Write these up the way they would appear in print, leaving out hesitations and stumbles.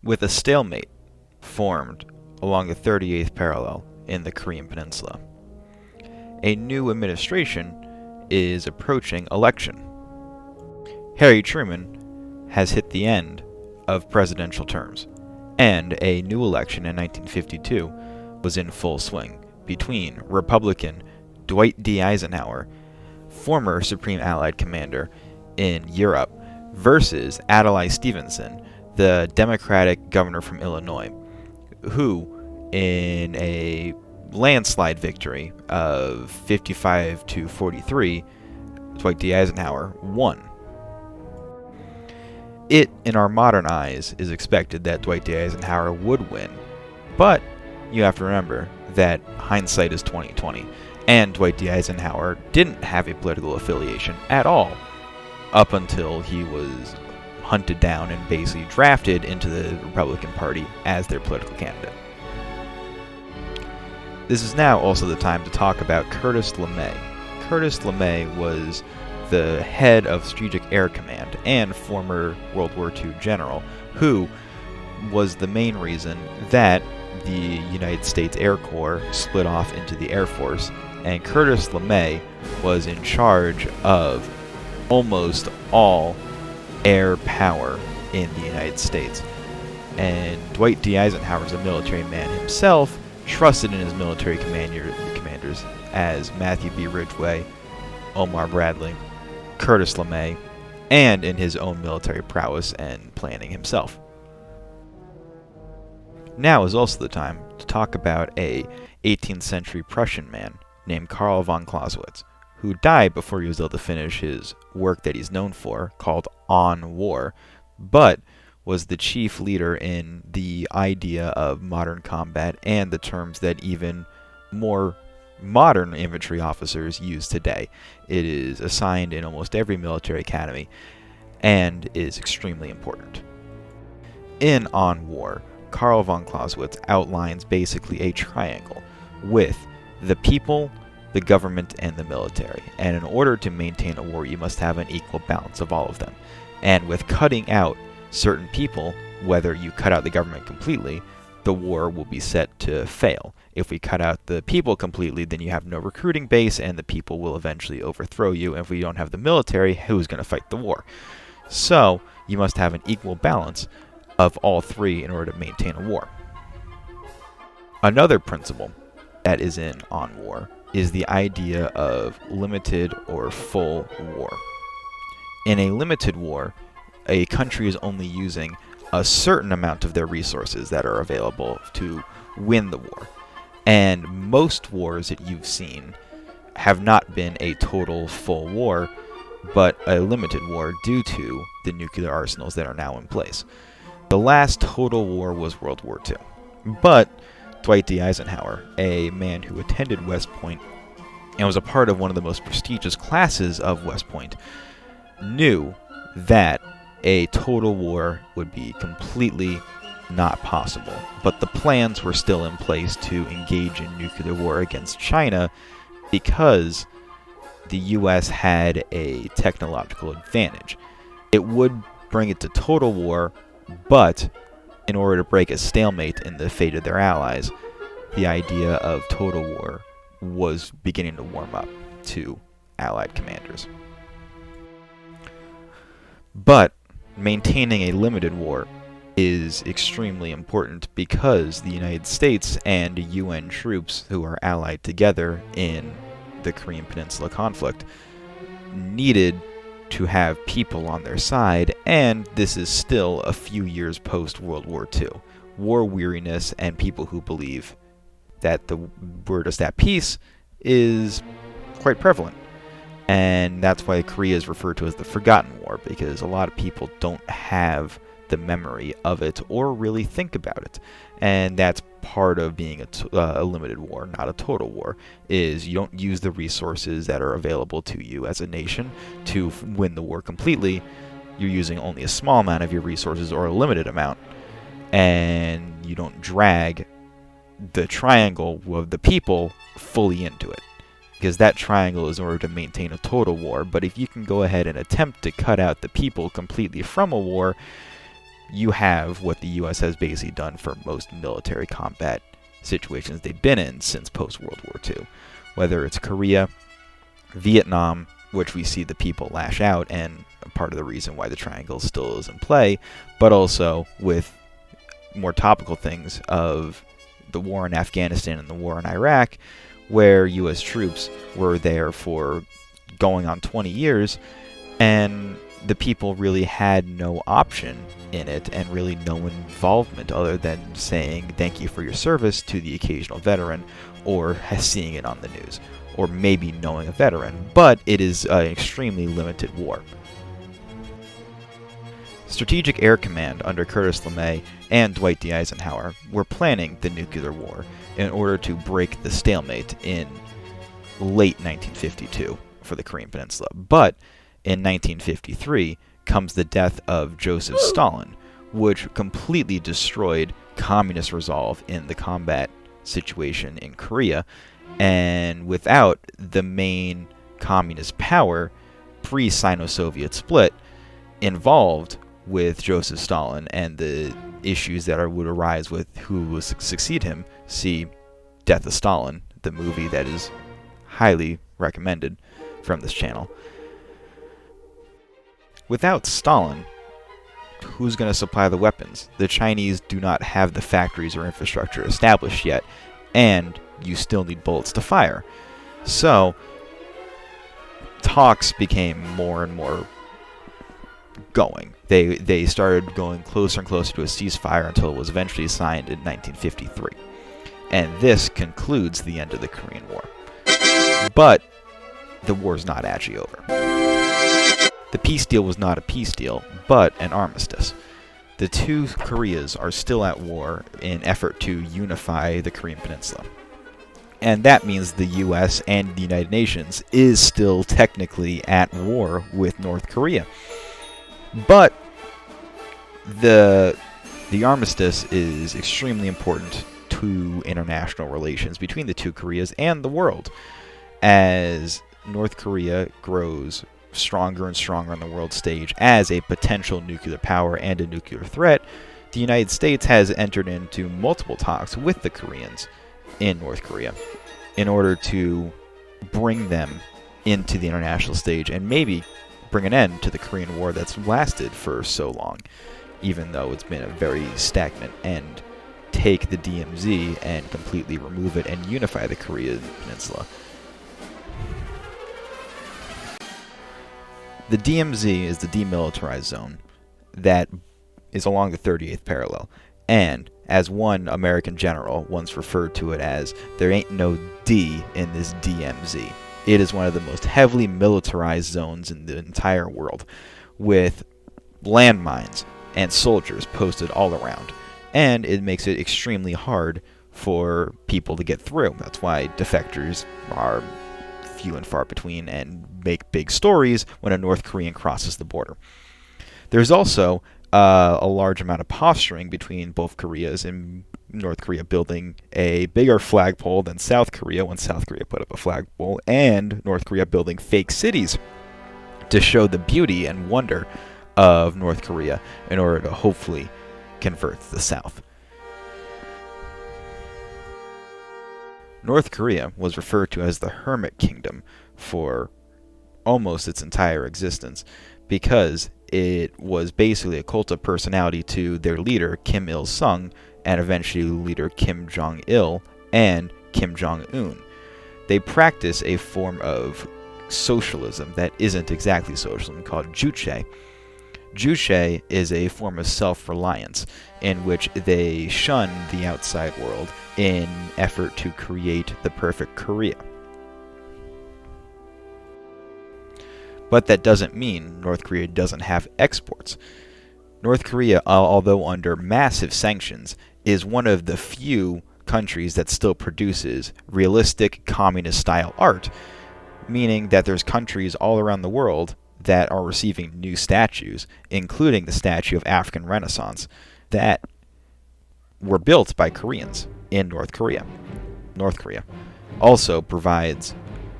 with a stalemate formed along the 38th parallel in the Korean Peninsula. A new administration is approaching election. Harry Truman has hit the end of presidential terms, and a new election in 1952 was in full swing between Republican Dwight D Eisenhower, former Supreme Allied Commander in Europe, versus Adlai Stevenson, the Democratic governor from Illinois, who, in a landslide victory of 55 to 43, Dwight D Eisenhower won. It, in our modern eyes, is expected that Dwight D Eisenhower would win, but you have to remember that hindsight is 20/20, and Dwight D Eisenhower didn't have a political affiliation at all up until he was hunted down and basically drafted into the Republican Party as their political candidate. This is now also the time to talk about Curtis LeMay. Curtis LeMay was the head of Strategic Air Command and former World War II general, who was the main reason that the United States Air Corps split off into the Air Force, and Curtis LeMay was in charge of almost all air power in the United States. And Dwight D Eisenhower is a military man himself, trusted in his military commanders as Matthew B. Ridgway, Omar Bradley, Curtis LeMay, and in his own military prowess and planning himself. Now is also the time to talk about a 18th century Prussian man named Karl von Clausewitz, who died before he was able to finish his work that he's known for, called On War, but was the chief leader in the idea of modern combat and the terms that even more modern infantry officers use today. It is assigned in almost every military academy and is extremely important. In On War, Karl von Clausewitz outlines basically a triangle with the people, the government, and the military. And in order to maintain a war, you must have an equal balance of all of them. And with cutting out certain people, whether you cut out the government completely, the war will be set to fail. If we cut out the people completely, then you have no recruiting base, and the people will eventually overthrow you. And if we don't have the military, who's going to fight the war? So you must have an equal balance of all three in order to maintain a war. Another principle that is in On War is the idea of limited or full war. In a limited war, a country is only using a certain amount of their resources that are available to win the war. And most wars that you've seen have not been a total full war, but a limited war due to the nuclear arsenals that are now in place. The last total war was World War II. But Dwight D Eisenhower, a man who attended West Point and was a part of one of the most prestigious classes of West Point, knew that a total war would be completely not possible. But the plans were still in place to engage in nuclear war against China because the U.S. had a technological advantage. It would bring it to total war, but in order to break a stalemate in the fate of their allies, the idea of total war was beginning to warm up to Allied commanders. But maintaining a limited war is extremely important because the United States and UN troops who are allied together in the Korean Peninsula conflict needed to have people on their side, and this is still a few years post-World War II. War weariness and people who believe that we're just at peace is quite prevalent. And that's why Korea is referred to as the Forgotten War, because a lot of people don't have the memory of it or really think about it. And that's part of being a limited war, not a total war, is you don't use the resources that are available to you as a nation to win the war completely. You're using only a small amount of your resources or a limited amount, and you don't drag the triangle of the people fully into it, because that triangle is in order to maintain a total war. But if you can go ahead and attempt to cut out the people completely from a war, you have what the U.S. has basically done for most military combat situations they've been in since post-World War II. Whether it's Korea, Vietnam, which we see the people lash out, and part of the reason why the triangle still is in play, but also with more topical things of the war in Afghanistan and the war in Iraq, where U.S. troops were there for going on 20 years, and the people really had no option in it and really no involvement other than saying thank you for your service to the occasional veteran, or seeing it on the news, or maybe knowing a veteran. But it is an extremely limited war. Strategic Air Command under Curtis LeMay and Dwight D Eisenhower were planning the nuclear war in order to break the stalemate in late 1952 for the Korean Peninsula. But in 1953 comes the death of Joseph Stalin, which completely destroyed communist resolve in the combat situation in Korea, and without the main communist power pre-Sino-Soviet split involved with Joseph Stalin and the issues that would arise with who would succeed him. See Death of Stalin, the movie that is highly recommended from this channel. Without Stalin, who's going to supply the weapons? The Chinese do not have the factories or infrastructure established yet, and you still need bullets to fire. So, talks became more and more going. They started going closer and closer to a ceasefire until it was eventually signed in 1953. And this concludes the end of the Korean War. But the war's not actually over. The peace deal was not a peace deal, but an armistice. The two Koreas are still at war in effort to unify the Korean Peninsula. And that means the US and the United Nations is still technically at war with North Korea. But the armistice is extremely important to international relations between the two Koreas and the world. As North Korea grows stronger and stronger on the world stage as a potential nuclear power and a nuclear threat, the United States has entered into multiple talks with the Koreans in North Korea in order to bring them into the international stage and maybe bring an end to the Korean War that's lasted for so long, even though it's been a very stagnant, and take the DMZ and completely remove it and unify the Korean Peninsula. The DMZ is the demilitarized zone that is along the 38th parallel, and as one American general once referred to it as, there ain't no D in this DMZ. It is one of the most heavily militarized zones in the entire world, with landmines and soldiers posted all around, and it makes it extremely hard for people to get through. That's why defectors are few and far between and make big stories when a North Korean crosses the border. There's also a large amount of posturing between both Koreas, and North Korea building a bigger flagpole than South Korea when South Korea put up a flagpole, and North Korea building fake cities to show the beauty and wonder of North Korea in order to hopefully convert the South. North Korea was referred to as the Hermit Kingdom for almost its entire existence, because it was basically a cult of personality to their leader, Kim Il-sung, and eventually leader Kim Jong-il and Kim Jong-un. They practice a form of socialism that isn't exactly socialism, called juche. Juche is a form of self-reliance in which they shun the outside world in effort to create the perfect Korea. But that doesn't mean North Korea doesn't have exports. North Korea, although under massive sanctions, is one of the few countries that still produces realistic communist-style art, meaning that there's countries all around the world that are receiving new statues, including the statue of African Renaissance, that were built by Koreans in North Korea. North Korea also provides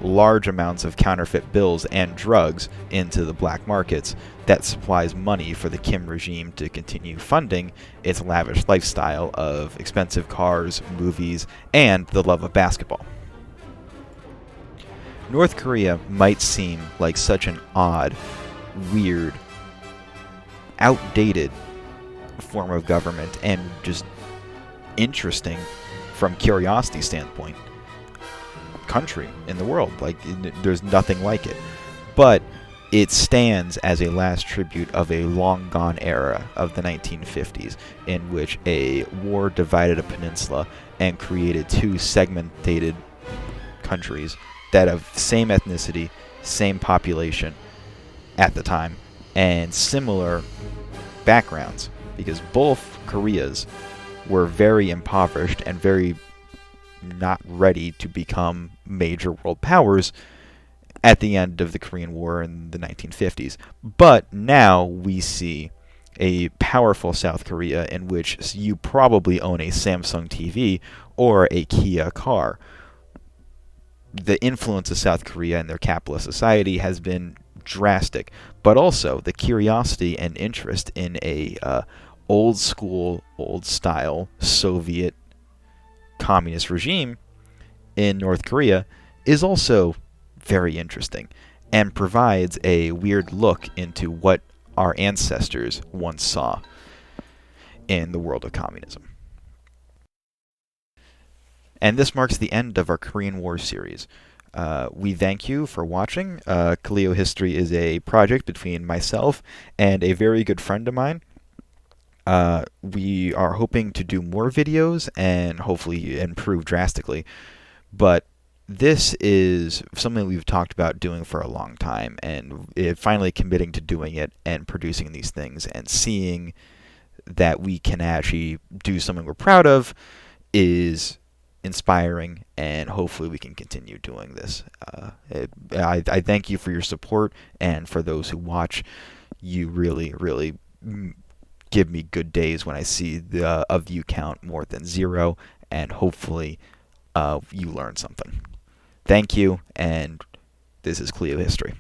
large amounts of counterfeit bills and drugs into the black markets that supplies money for the Kim regime to continue funding its lavish lifestyle of expensive cars, movies, and the love of basketball. North Korea might seem like such an odd, weird, outdated form of government and just interesting from curiosity standpoint country in the world. Like, there's nothing like it. But it stands as a last tribute of a long gone era of the 1950s, in which a war divided a peninsula and created two segmented countries that have same ethnicity, same population at the time, and similar backgrounds, because both Koreas were very impoverished and very not ready to become major world powers at the end of the Korean War in the 1950s. But now we see a powerful South Korea in which you probably own a Samsung TV or a Kia car. The influence of South Korea and their capitalist society has been drastic, but also the curiosity and interest in a old school, old style Soviet communist regime in North Korea is also very interesting and provides a weird look into what our ancestors once saw in the world of communism. And this marks the end of our Korean War series. We thank you for watching. KleioHistory is a project between myself and a very good friend of mine. We are hoping to do more videos and hopefully improve drastically. But this is something we've talked about doing for a long time, and finally committing to doing it and producing these things and seeing that we can actually do something we're proud of is inspiring, and hopefully we can continue doing this. I thank you for your support, and for those who watch, you really, really give me good days when I see a view count more than 0, and hopefully you learn something. Thank you, and this is KleioHistory.